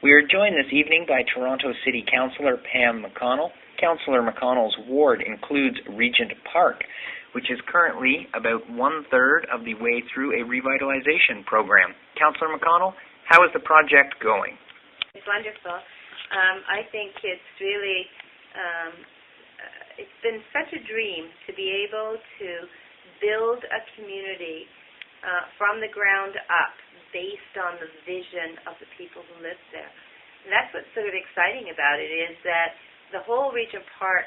We are joined this evening by Toronto City Councillor PamMcConnell. Councillor McConnell's ward includes Regent Park, which is currently about one-third of the way through a revitalization program. Councillor McConnell, how is the project going? It's wonderful. I think it's really, it's been such a dream to be able to build a community from the ground up based on the vision of the people who live there. And that's what's sort of exciting about it, is that the whole Regent Park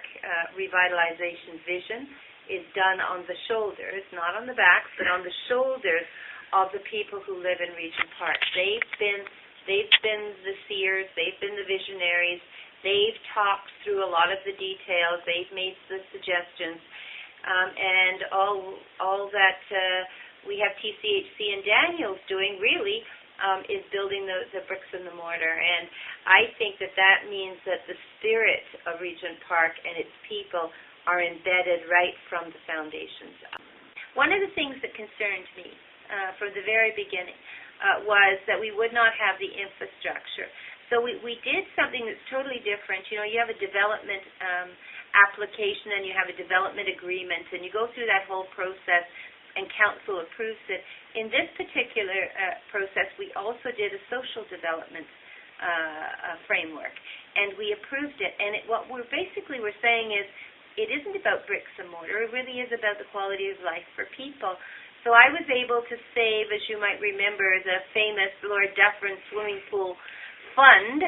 revitalization vision is done on the shoulders, not on the backs, but on the shoulders of the people who live in Regent Park. They've been the seers, they've been the visionaries, they've talked through a lot of the details, they've made the suggestions, and all that we have TCHC and Daniels doing really is building the bricks and the mortar. And I think that means that the spirit of Regent Park and its people are embedded right from the foundations. One of the things that concerned me from the very beginning was that we would not have the infrastructure. So we did something that's totally different. You know, you have a development application and you have a development agreement, and you go through that whole process and council approves it. In this particular process, we also did a social development framework, and we approved it. And what we're saying is, it isn't about bricks and mortar. It really is about the quality of life for people. So I was able to save, as you might remember, the famous Lord Dufferin Swimming Pool Fund,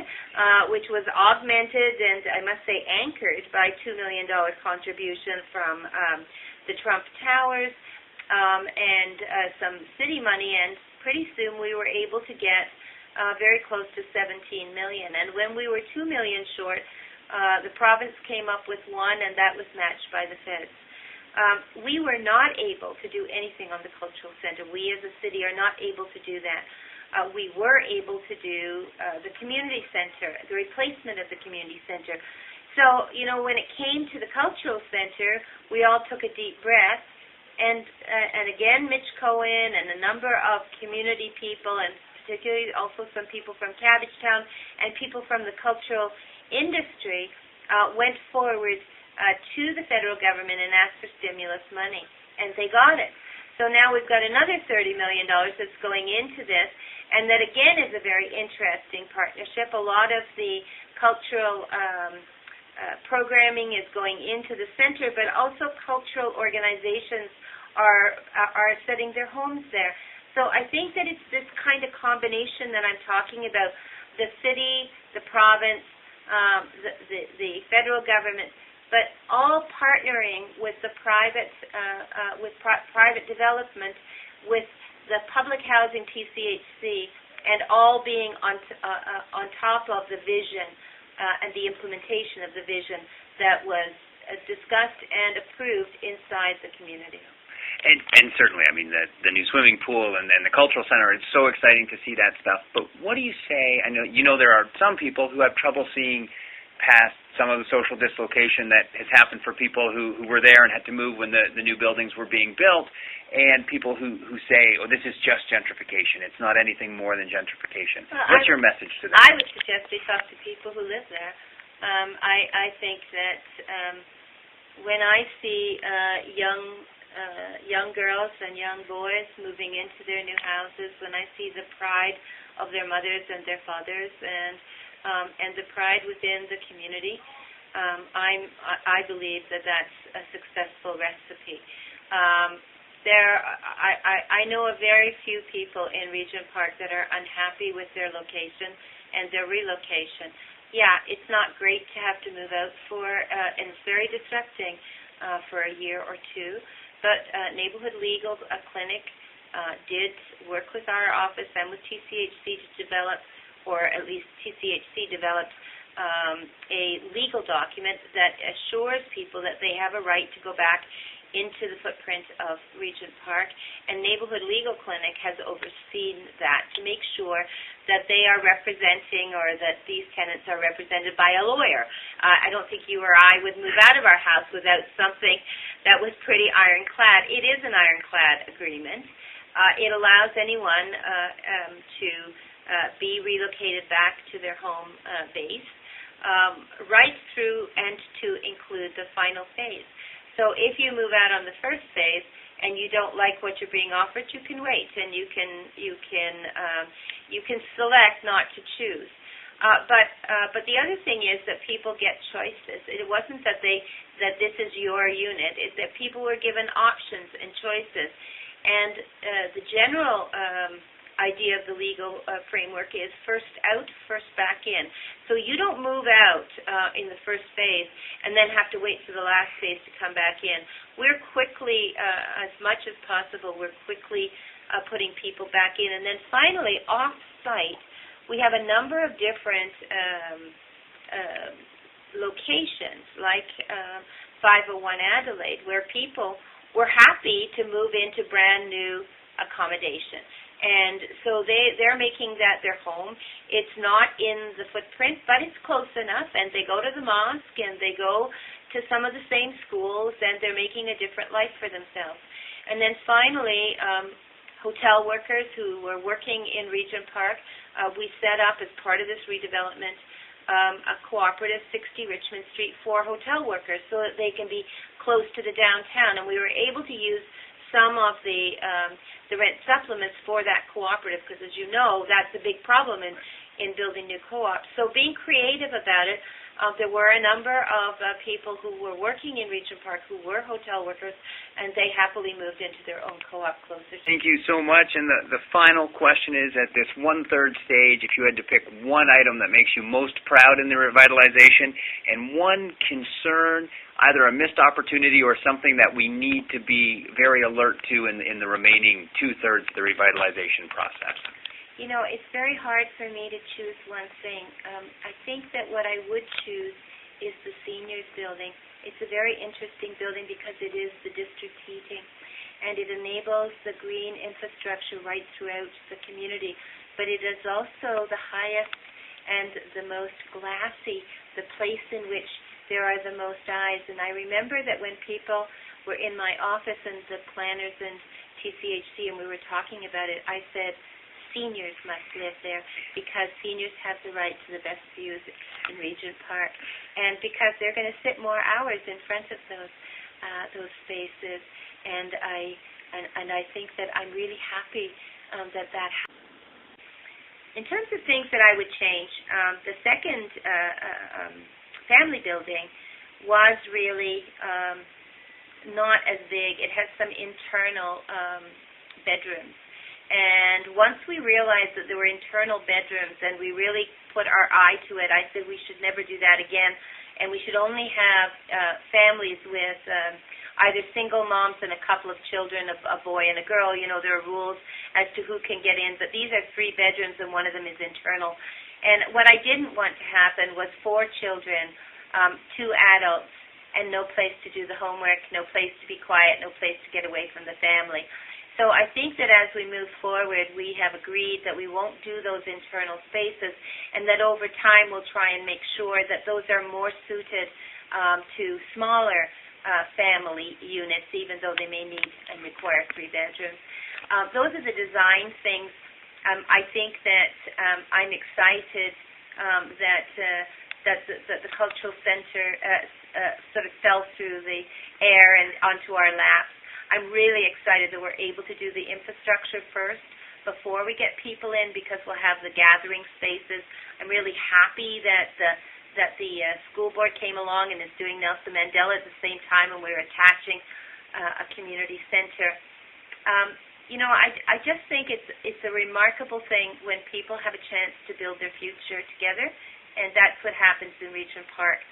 which was augmented and, I must say, anchored by $2 million contribution from the Trump Towers and some city money, and pretty soon we were able to get very close to $17 million. And when we were $2 million short, the province came up with one, and that was matched by the feds. We were not able to do anything on the cultural center. We as a city are not able to do that. We were able to do the community center, the replacement of the community center. So, you know, when it came to the cultural center, we all took a deep breath. And again, Mitch Cohen and a number of community people, and particularly also some people from Cabbagetown and people from the cultural industry went forward to the federal government and asked for stimulus money, and they got it. So now we've got another $30 million that's going into this, and that again is a very interesting partnership. A lot of the cultural programming is going into the center, but also cultural organizations are setting their homes there. So I think that it's this kind of combination that I'm talking about: the city, the province, the federal government, but all partnering with the private private development, with the public housing TCHC, and all being on top of the vision and the implementation of the vision that was discussed and approved inside the community. And certainly, I mean, the new swimming pool and the cultural center, it's so exciting to see that stuff. But what do you say? I know there are some people who have trouble seeing past some of the social dislocation that has happened for people who were there and had to move when the new buildings were being built, and people who say, oh, this is just gentrification. It's not anything more than gentrification. What's your message to them? I would suggest they talk to people who live there. I think that when I see young girls and young boys moving into their new houses, when I see the pride of their mothers and their fathers, and the pride within the community, I believe that that's a successful recipe. I know of very few people in Regent Park that are unhappy with their location and their relocation. Yeah, it's not great to have to move out and it's very distracting for a year or two. But Neighborhood Legal Clinic did work with our office and with TCHC to develop, or at least TCHC developed, a legal document that assures people that they have a right to go back into the footprint of Regent Park, and Neighborhood Legal Clinic has overseen that to make sure that they are representing, or that these tenants are represented by a lawyer. I don't think you or I would move out of our house without something that was pretty ironclad. It is an ironclad agreement. It allows anyone to be relocated back to their home base, right through and to include the final phase. So if you move out on the first phase and you don't like what you're being offered, you can wait, and you can select not to choose. But the other thing is that people get choices. It wasn't that this is your unit. It's that people were given options and choices. And the general idea of the legal framework is first out, first back in. So you don't move out in the first phase and then have to wait for the last phase to come back in. We're quickly, as much as possible, we're quickly putting people back in. And then finally, off-site, we have a number of different locations, like 501 Adelaide, where people were happy to move into brand new accommodation. And so they're making that their home. It's not in the footprint, but it's close enough, and they go to the mosque, and they go to some of the same schools, and they're making a different life for themselves. And then finally, hotel workers who were working in Regent Park, we set up as part of this redevelopment a cooperative 60 Richmond Street for hotel workers so that they can be close to the downtown. And we were able to use some of the rent supplements for that cooperative, because as you know, that's a big problem in building new co-ops. So being creative about it, there were a number of people who were working in Regent Park who were hotel workers, and they happily moved into their own co-op closer. Thank you so much. And the final question is, at this one-third stage, if you had to pick one item that makes you most proud in the revitalization and one concern, either a missed opportunity or something that we need to be very alert to in the remaining two-thirds of the revitalization process? You know, it's very hard for me to choose one thing. I think that what I would choose is the seniors building. It's a very interesting building because it is the district heating, and it enables the green infrastructure right throughout the community. But it is also the highest and the most glassy, the place in which there are the most eyes. And I remember that when people were in my office and the planners and TCHC and we were talking about it, I said, seniors must live there because seniors have the right to the best views in Regent Park, and because they're going to sit more hours in front of those spaces. And I think that I'm really happy that happened. In terms of things that I would change, the second family building was really not as big. It has some internal bedrooms. And once we realized that there were internal bedrooms and we really put our eye to it, I said we should never do that again, and we should only have families with either single moms and a couple of children, a boy and a girl. You know, there are rules as to who can get in, but these are 3 bedrooms and one of them is internal. And what I didn't want to happen was 4 children, 2 adults, and no place to do the homework, no place to be quiet, no place to get away from the family. So I think that as we move forward, we have agreed that we won't do those internal spaces, and that over time we'll try and make sure that those are more suited to smaller family units, even though they may need and require 3 bedrooms. Those are the design things. I think that I'm excited that the cultural center sort of fell through the air and onto our laps. I'm really excited that we're able to do the infrastructure first before we get people in, because we'll have the gathering spaces. I'm really happy that the school board came along and is doing Nelson Mandela at the same time, and we're attaching a community center. You know, I just think it's a remarkable thing when people have a chance to build their future together, and that's what happens in Regent Park.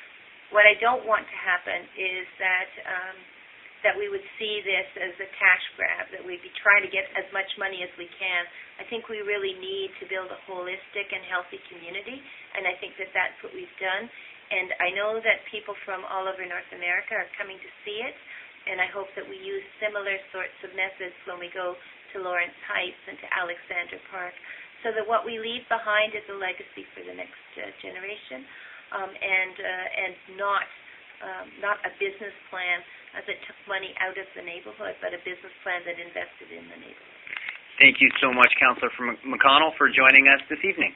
What I don't want to happen is that we would see this as a cash grab, that we'd be trying to get as much money as we can. I think we really need to build a holistic and healthy community, and I think that that's what we've done. And I know that people from all over North America are coming to see it, and I hope that we use similar sorts of methods when we go to Lawrence Heights and to Alexandra Park, so that what we leave behind is a legacy for the next generation, and not a business plan that took money out of the neighborhood, but a business plan that invested in the neighborhood. Thank you so much, Councillor from McConnell, for joining us this evening.